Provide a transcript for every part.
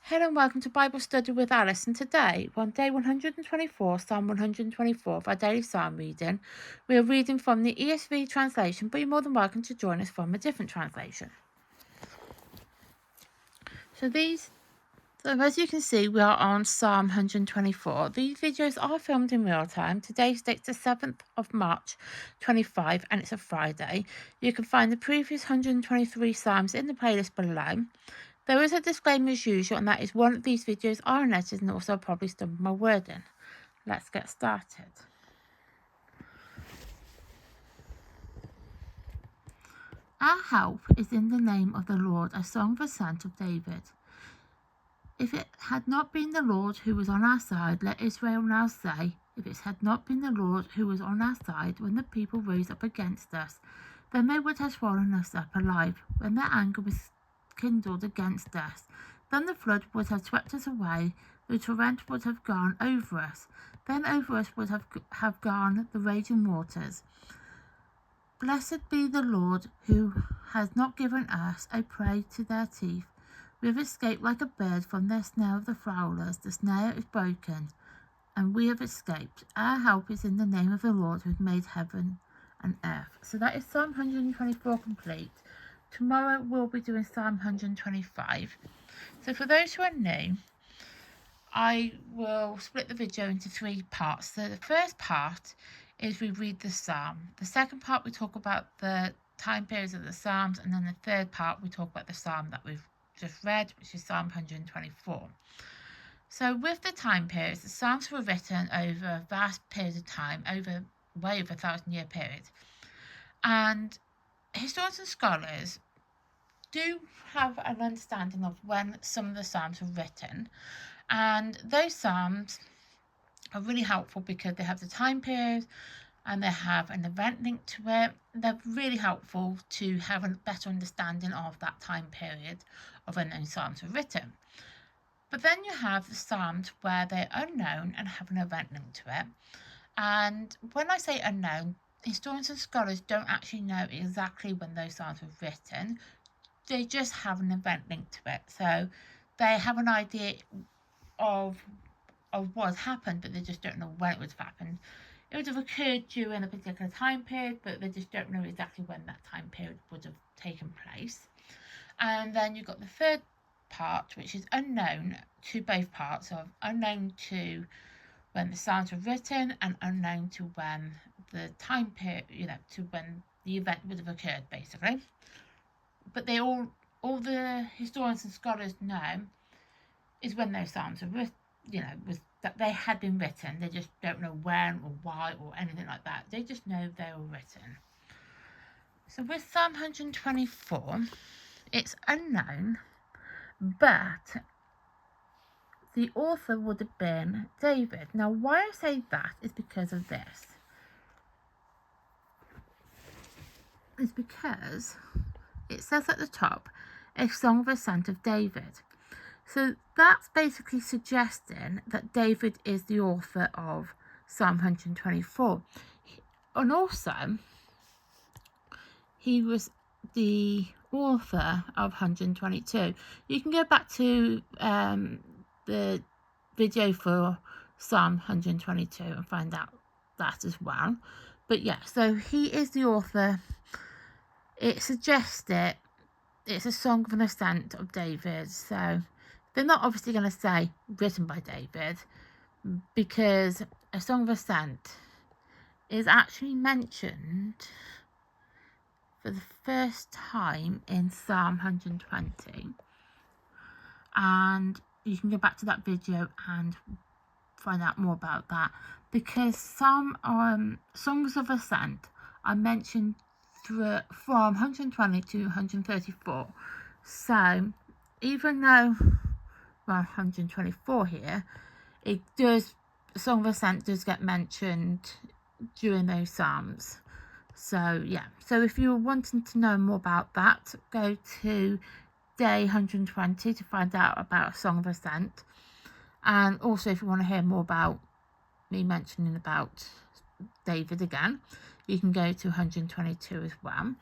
Hello and welcome to Bible Study with Alice, and today, on day 124, Psalm 124 of our daily psalm reading, we are reading from the ESV translation, but you're more than welcome to join us from a different translation. So as you can see, we are on Psalm 124. These videos are filmed in real time. Today's date is the 7th of March 25, and it's a Friday. You can find the previous 123 psalms in the playlist below. There is a disclaimer as usual, and that is one of these videos are unedited and also probably stumbled my wording. Let's get started. Our help is in the name of the Lord, a song of ascent of David. If it had not been the Lord who was on our side, let Israel now say, if it had not been the Lord who was on our side when the people rose up against us, then they would have swallowed us up alive when their anger was kindled against us. Then the flood would have swept us away, the torrent would have gone over us, then over us would have gone the raging waters. Blessed be the Lord who has not given us a prey to their teeth. We have escaped like a bird from the snare of the fowlers. The snare is broken, and we have escaped. Our help is in the name of the Lord who made heaven and earth. So that is Psalm 124 complete. Tomorrow we'll be doing Psalm 125. So for those who are new, I will split the video into 3 parts. So the first part is we read the psalm. The second part we talk about the time periods of the psalms, and then the third part we talk about the psalm that we've just read, which is Psalm 124. So with the time periods, the psalms were written over vast periods of time, way over 1,000-year period. And historians and scholars do have an understanding of when some of the psalms were written, and those psalms are really helpful because they have the time period and they have an event linked to it. They're really helpful to have a better understanding of that time period of when those psalms were written. But then you have the psalms where they're unknown and have an event linked to it. And when I say unknown, historians and scholars don't actually know exactly when those psalms were written. They just have an event linked to it. So they have an idea of what has happened, but they just don't know when it would have happened. It would have occurred during a particular time period, but they just don't know exactly when that time period would have taken place. And then you've got the third part, which is unknown to both parts, of unknown to when the psalms were written and unknown to when the time period, to when the event would have occurred, basically. But they all the historians and scholars know is when those psalms were written, that they had been written. They just don't know when or why or anything like that. They just know they were written. So with Psalm 124, it's unknown, but the author would have been David. Now, why I say that is because of this. It's because it says at the top, a song of ascent of David. So that's basically suggesting that David is the author of Psalm 124. And also, he was the author of 122. You can go back to the video for Psalm 122 and find out that as well. But yeah, so he is the author. It suggests that it's a song of an ascent of David. So they're not obviously going to say written by David, because a song of ascent is actually mentioned for the first time in Psalm 120. And you can go back to that video and find out more about that, because some songs of ascent are mentioned from 120 to 134. So even though 124 here, Song of Ascent does get mentioned during those psalms. So yeah, so if you're wanting to know more about that, go to day 120 to find out about Song of Ascent. And also, if you want to hear more about me mentioning about David again, you can go to 122 as well.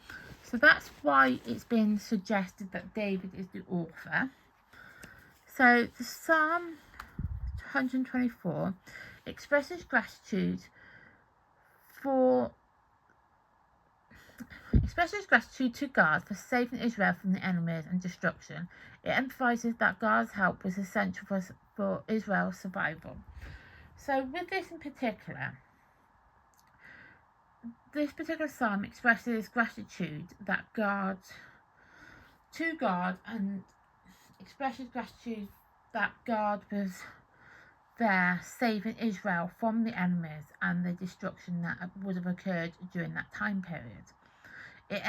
So that's why it's been suggested that David is the author. So the Psalm 124 expresses gratitude to God for saving Israel from the enemies and destruction. It emphasizes that God's help was essential for Israel's survival. So with this in particular, this particular psalm expresses gratitude to God, and expresses gratitude that God was there saving Israel from the enemies and the destruction that would have occurred during that time period. It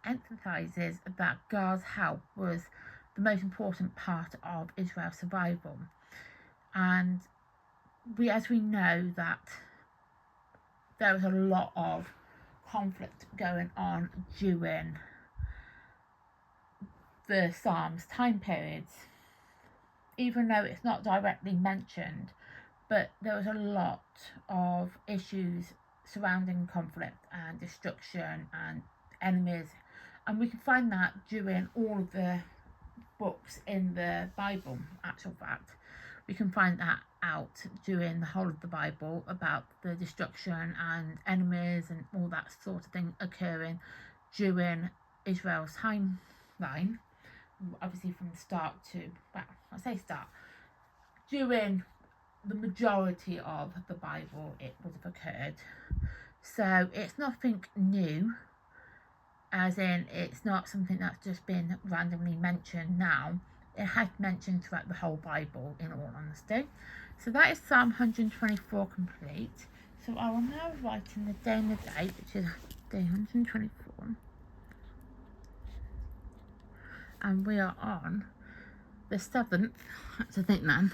emphasizes that God's help was the most important part of Israel's survival. And as we know that there was a lot of conflict going on during the Psalms time periods, even though it's not directly mentioned, but there was a lot of issues surrounding conflict and destruction and enemies, and we can find that during all of the books in the Bible. Actual fact, we can find that out during the whole of the Bible about the destruction and enemies and all that sort of thing occurring during Israel's timeline, obviously from the start to, well, I say start, during the majority of the Bible it would have occurred. So it's nothing new, as in it's not something that's just been randomly mentioned now. It has mentioned throughout the whole Bible, in all honesty. So that is Psalm 124 complete. So I will now write in the day and the date, which is day 124. And we are on the 7th, that's a think then,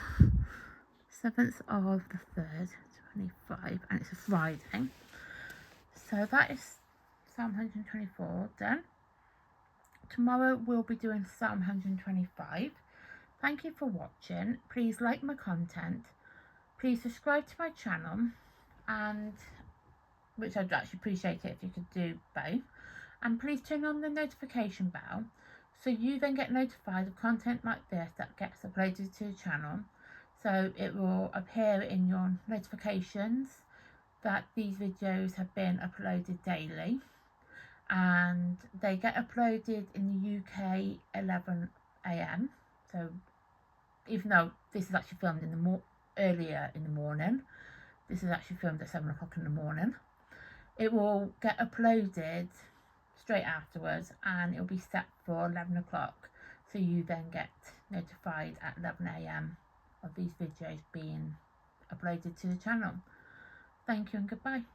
7th of the 3rd, 25, and it's a Friday. So that is Psalm 124 done. Tomorrow we'll be doing Psalm 125. Thank you for watching. Please like my content. Please subscribe to my channel, and which I'd actually appreciate it if you could do both. And please turn on the notification bell so you then get notified of content like this that gets uploaded to the channel. So it will appear in your notifications that these videos have been uploaded daily, and they get uploaded in the UK 11 AM. So even though this is actually filmed in earlier in the morning, this is actually filmed at 7 o'clock in the morning, it will get uploaded straight afterwards, and it'll be set for 11 o'clock, so you then get notified at 11 AM of these videos being uploaded to the channel. Thank you and goodbye.